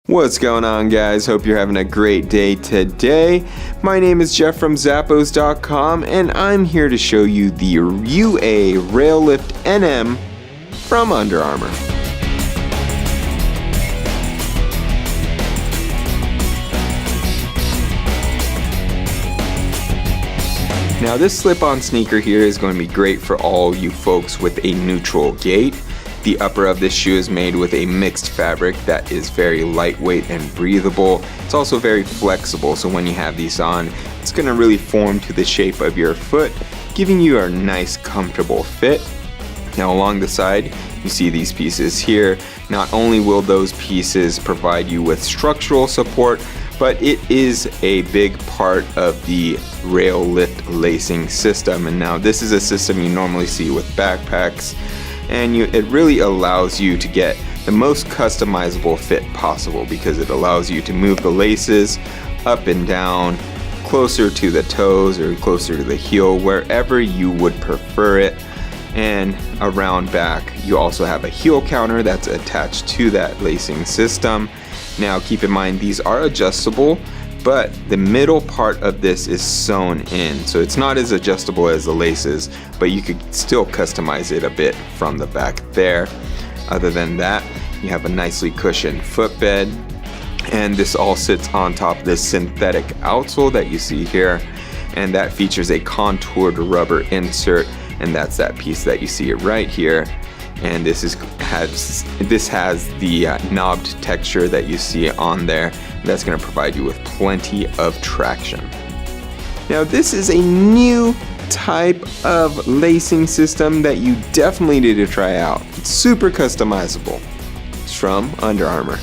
What's going on, guys? Hope you're having a great day today. My name is Jeff from Zappos.com and I'm here to show you the UA Railfit NM from Under Armour. Now this slip-on sneaker here is going to be great for all you folks with a neutral gait. The upper of this shoe is made with a mixed fabric that is very lightweight and breathable. It's also very flexible, so when you have these on, it's going to really form to the shape of your foot, giving you a nice comfortable fit. Now along the side, you see these pieces here. Not only will those pieces provide you with structural support, but it is a big part of the Railfit lacing system. And now this is a system you normally see with backpacks, and it really allows you to get the most customizable fit possible because it allows you to move the laces up and down, closer to the toes or closer to the heel, wherever you would prefer it. And around back, you also have a heel counter that's attached to that lacing system. Now keep in mind, these are adjustable, but the middle part of this is sewn in, so it's not as adjustable as the laces, but you could still customize it a bit from the back there. Other than that, you have a nicely cushioned footbed, and this all sits on top of this synthetic outsole that you see here, and that features a contoured rubber insert, and that's that piece that you see right here. And this has the knobbed texture that you see on there. That's going to provide you with plenty of traction. Now this is a new type of lacing system that you definitely need to try out. It's super customizable. It's from Under Armour.